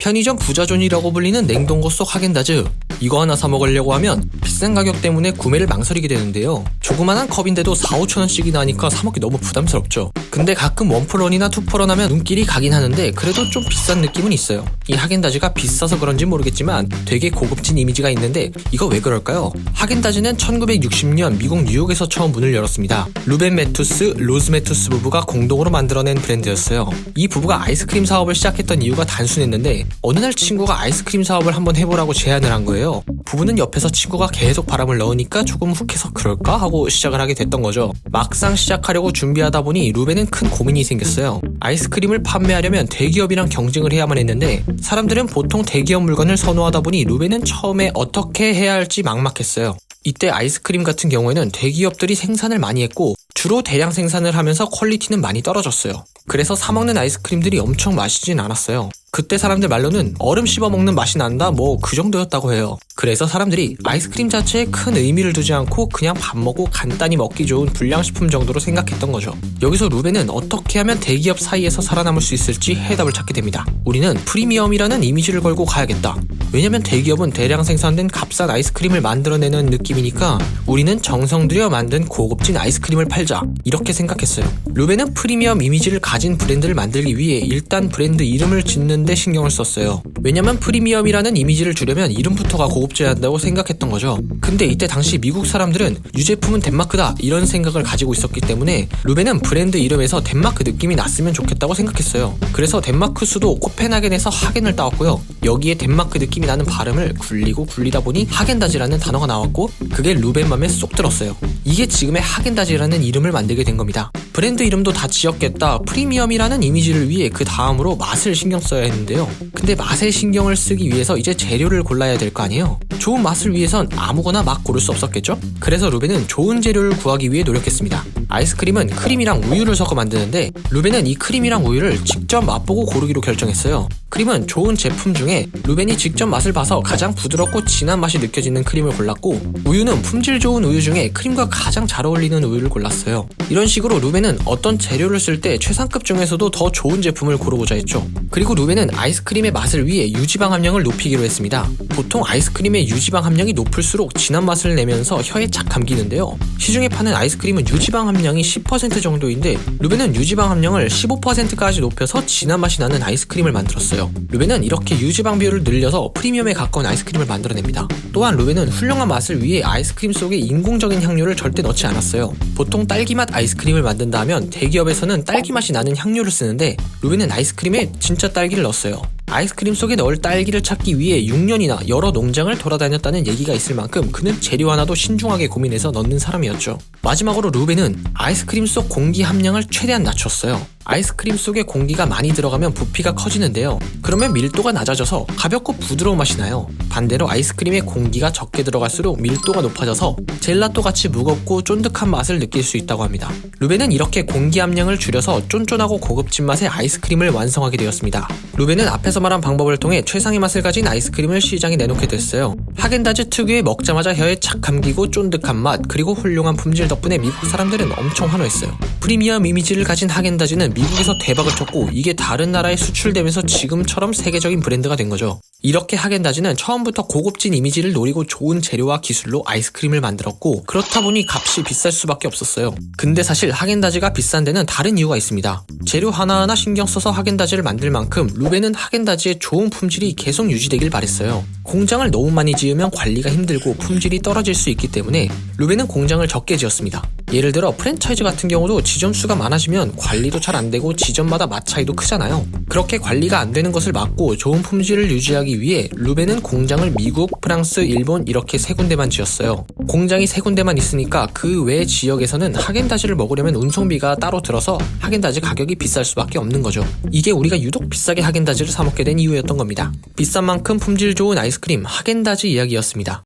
편의점 부자존이라고 불리는 냉동고 속 하겐다즈. 이거 하나 사 먹으려고 하면 비싼 가격 때문에 구매를 망설이게 되는데요. 조그만한 컵인데도 4~5천원씩이나 하니까 사 먹기 너무 부담스럽죠. 근데 가끔 원플런이나 투플런 하면 눈길이 가긴 하는데 그래도 좀 비싼 느낌은 있어요. 이 하겐다즈가 비싸서 그런지 모르겠지만 되게 고급진 이미지가 있는데 이거 왜 그럴까요? 하겐다즈는 1960년 미국 뉴욕에서 처음 문을 열었습니다. 루벤 매투스, 로즈 매투스 부부가 공동으로 만들어낸 브랜드였어요. 이 부부가 아이스크림 사업을 시작했던 이유가 단순했는데 어느 날 친구가 아이스크림 사업을 한번 해보라고 제안을 한 거예요. 부부는 옆에서 친구가 계속 바람을 넣으니까 조금 훅해서 그럴까 하고 시작을 하게 됐던 거죠. 막상 시작하려고 준비하다 보니 루벤은 큰 고민이 생겼어요. 아이스크림을 판매하려면 대기업이랑 경쟁을 해야만 했는데 사람들은 보통 대기업 물건을 선호하다 보니 루벤은 처음에 어떻게 해야 할지 막막했어요. 이때 아이스크림 같은 경우에는 대기업들이 생산을 많이 했고 주로 대량 생산을 하면서 퀄리티는 많이 떨어졌어요. 그래서 사 먹는 아이스크림들이 엄청 맛있진 않았어요. 그때 사람들 말로는 얼음 씹어 먹는 맛이 난다 그 정도였다고 해요. 그래서 사람들이 아이스크림 자체에 큰 의미를 두지 않고 그냥 밥 먹고 간단히 먹기 좋은 불량식품 정도로 생각했던 거죠. 여기서 루벤은 어떻게 하면 대기업 사이에서 살아남을 수 있을지 해답을 찾게 됩니다. 우리는 프리미엄이라는 이미지를 걸고 가야겠다. 왜냐면 대기업은 대량 생산된 값싼 아이스크림을 만들어내는 느낌이니까 우리는 정성 들여 만든 고급진 아이스크림을 팔자, 이렇게 생각했어요. 루벤은 프리미엄 이미지를 가진 브랜드를 만들기 위해 일단 브랜드 이름을 짓는 데 신경을 썼어요. 왜냐면 프리미엄이라는 이미지를 주려면 이름부터가 고급져야 한다고 생각했던 거죠. 근데 이때 당시 미국 사람들은 유제품은 덴마크다 이런 생각을 가지고 있었기 때문에 루벤은 브랜드 이름에서 덴마크 느낌이 났으면 좋겠다고 생각했어요. 그래서 덴마크 수도 코펜하겐에서 하겐을 따왔고요. 여기에 덴마크 느낌이 나는 발음을 굴리다 보니 하겐다즈라는 단어가 나왔고 그게 루벤 맘에 쏙 들었어요. 이게 지금의 하겐다즈라는 이름을 만들게 된 겁니다. 브랜드 이름도 다 지었겠다, 프리미엄이라는 이미지를 위해 그 다음으로 맛을 신경 써야 했는데요. 근데 맛에 신경을 쓰기 위해서 이제 재료를 골라야 될 거 아니에요. 좋은 맛을 위해선 아무거나 막 고를 수 없었겠죠? 그래서 루벤은 좋은 재료를 구하기 위해 노력했습니다. 아이스크림은 크림이랑 우유를 섞어 만드는데 루벤은 이 크림이랑 우유를 직접 맛보고 고르기로 결정했어요. 크림은 좋은 제품 중에 루벤이 직접 맛을 봐서 가장 부드럽고 진한 맛이 느껴지는 크림을 골랐고 우유는 품질 좋은 우유 중에 크림과 가장 잘 어울리는 우유를 골랐어요. 이런 식으로 루벤은 어떤 재료를 쓸 때 최상급 중에서도 더 좋은 제품을 고르고자 했죠. 그리고 루벤은 아이스크림의 맛을 위해 유지방 함량을 높이기로 했습니다. 보통 아이스크림의 유지방 함량이 높을수록 진한 맛을 내면서 혀에 착 감기는데요. 시중에 파는 아이스크림은 유지방 함량이 10% 정도인데 루벤은 유지방 함량을 15%까지 높여서 진한 맛이 나는 아이스크림을 만들었어요. 루벤은 이렇게 유지방 비율을 늘려서 프리미엄에 가까운 아이스크림을 만들어냅니다. 또한 루벤은 훌륭한 맛을 위해 아이스크림 속에 인공적인 향료를 절대 넣지 않았어요. 보통 딸기맛 아이스크림을 만든다 하면 대기업에서는 딸기 맛이 나는 향료를 쓰는데 루벤은 아이스크림에 진짜 딸기를 넣었어요. 아이스크림 속에 넣을 딸기를 찾기 위해 6년이나 여러 농장을 돌아다녔다는 얘기가 있을 만큼 그는 재료 하나도 신중하게 고민해서 넣는 사람이었죠. 마지막으로 루벤은 아이스크림 속 공기 함량을 최대한 낮췄어요. 아이스크림 속에 공기가 많이 들어가면 부피가 커지는데요. 그러면 밀도가 낮아져서 가볍고 부드러운 맛이 나요. 반대로 아이스크림에 공기가 적게 들어갈수록 밀도가 높아져서 젤라또 같이 무겁고 쫀득한 맛을 느낄 수 있다고 합니다. 루벤은 이렇게 공기 함량을 줄여서 쫀쫀하고 고급진 맛의 아이스크림을 완성하게 되었습니다. 루벤은 앞에서 말한 방법을 통해 최상의 맛을 가진 아이스크림을 시장에 내놓게 됐어요. 하겐다즈 특유의 먹자마자 혀에 착 감기고 쫀득한 맛 그리고 훌륭한 품질 덕분에 미국 사람들은 엄청 환호했어요. 프리미엄 이미지를 가진 하겐다즈는 미국에서 대박을 쳤고 이게 다른 나라에 수출되면서 지금처럼 세계적인 브랜드가 된 거죠. 이렇게 하겐다즈는 처음부터 고급진 이미지를 노리고 좋은 재료와 기술로 아이스크림을 만들었고 그렇다 보니 값이 비쌀 수밖에 없었어요. 근데 사실 하겐다즈가 비싼 데는 다른 이유가 있습니다. 재료 하나하나 신경 써서 하겐다즈를 만들 만큼 루벤은 하겐다즈의 좋은 품질이 계속 유지되길 바랬어요. 공장을 너무 많이 지으면 관리가 힘들고 품질이 떨어질 수 있기 때문에 루벤은 공장을 적게 지었습니다. 예를 들어 프랜차이즈 같은 경우도 지점 수가 많아지면 관리도 잘 안 되고 지점마다 맛 차이도 크잖아요. 그렇게 관리가 안 되는 것을 막고 좋은 품질을 유지하기 위해 루벤은 공장을 미국, 프랑스, 일본 이렇게 3군데만 지었어요. 공장이 3군데만 있으니까 그 외 지역에서는 하겐다즈를 먹으려면 운송비가 따로 들어서 하겐다즈 가격이 비쌀 수밖에 없는 거죠. 이게 우리가 유독 비싸게 하겐다즈를 사 먹게 된 이유였던 겁니다. 비싼 만큼 품질 좋은 아이스크림 하겐다즈 이야기였습니다.